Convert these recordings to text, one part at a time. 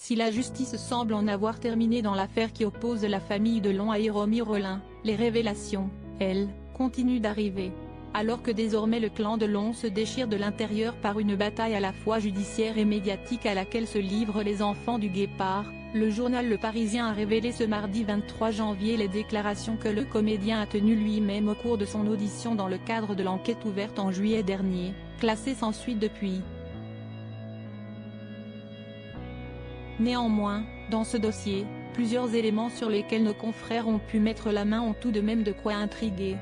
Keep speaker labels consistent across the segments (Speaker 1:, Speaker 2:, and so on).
Speaker 1: Si la justice semble en avoir terminé dans l'affaire qui oppose la famille Delon à Romy Rollin, les révélations, elles, continuent d'arriver. Alors que désormais le clan Delon se déchire de l'intérieur par une bataille à la fois judiciaire et médiatique à laquelle se livrent les enfants du Guépard, le journal Le Parisien a révélé ce mardi 23 janvier les déclarations que le comédien a tenues lui-même au cours de son audition dans le cadre de l'enquête ouverte en juillet dernier, classée sans suite depuis. Néanmoins, dans ce dossier, plusieurs éléments sur lesquels nos confrères ont pu mettre la main ont tout de même de quoi intriguer.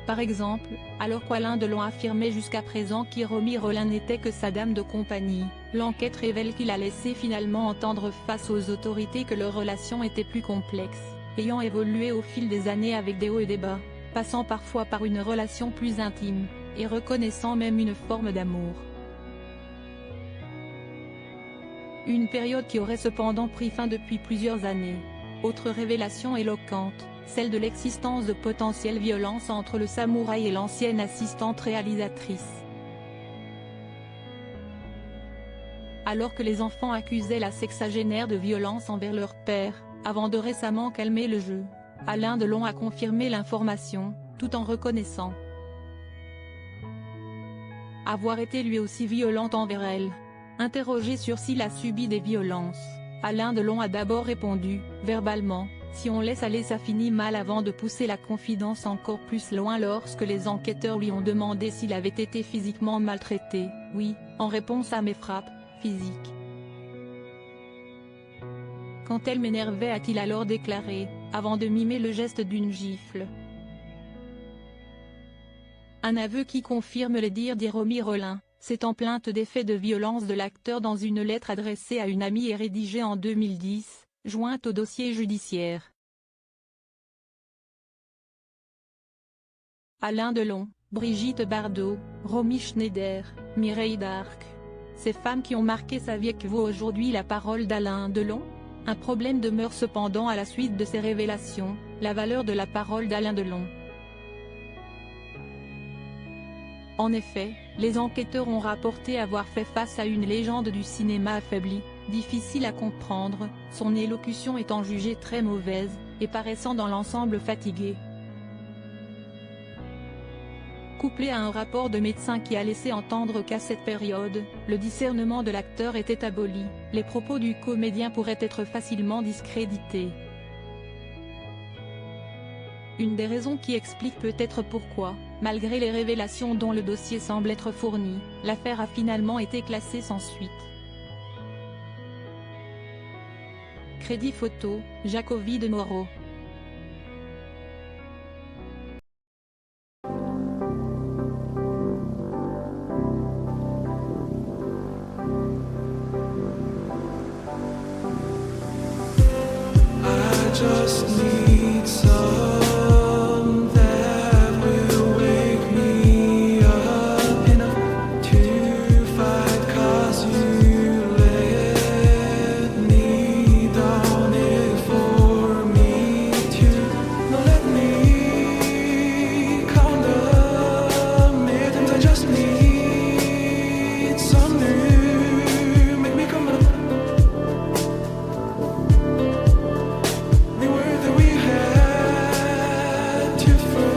Speaker 1: Par exemple, alors qu'Alain Delon affirmait jusqu'à présent qu'Romy Rollin n'était que sa dame de compagnie, l'enquête révèle qu'il a laissé finalement entendre face aux autorités que leur relation était plus complexe, ayant évolué au fil des années avec des hauts et des bas, passant parfois par une relation plus intime, et reconnaissant même une forme d'amour. Une période qui aurait cependant pris fin depuis plusieurs années. Autre révélation éloquente, celle de l'existence de potentielles violences entre le samouraï et l'ancienne assistante réalisatrice. Alors que les enfants accusaient la sexagénaire de violence envers leur père, avant de récemment calmer le jeu, Alain Delon a confirmé l'information, tout en reconnaissant avoir été lui aussi violente envers elle. Interrogé sur s'il a subi des violences, Alain Delon a d'abord répondu, verbalement, si on laisse aller ça finit mal avant de pousser la confidence encore plus loin lorsque les enquêteurs lui ont demandé s'il avait été physiquement maltraité, oui, en réponse à mes frappes physiques. Quand elle m'énervait a-t-il alors déclaré, avant de mimer le geste d'une gifle. Un aveu qui confirme les dires d'Romy Rollin. C'est en plainte des faits de violence de l'acteur dans une lettre adressée à une amie et rédigée en 2010, jointe au dossier judiciaire. Alain Delon, Brigitte Bardot, Romy Schneider, Mireille d'Arc. Ces femmes qui ont marqué sa vie que vaut aujourd'hui la parole d'Alain Delon? Un problème demeure cependant à la suite de ces révélations, la valeur de la parole d'Alain Delon. En effet, les enquêteurs ont rapporté avoir fait face à une légende du cinéma affaiblie, difficile à comprendre, son élocution étant jugée très mauvaise, et paraissant dans l'ensemble fatiguée. Couplé à un rapport de médecin qui a laissé entendre qu'à cette période, le discernement de l'acteur était aboli, les propos du comédien pourraient être facilement discrédités. Une des raisons qui explique peut-être pourquoi, malgré les révélations dont le dossier semble être fourni, l'affaire a finalement été classée sans suite. Crédit photo, Jacobi de Moreau.
Speaker 2: I just need some that will wake me up enough to fight, 'cause you let me down it for me to not let me count the minutes. I just need some new, make me come up. The word that we had to find.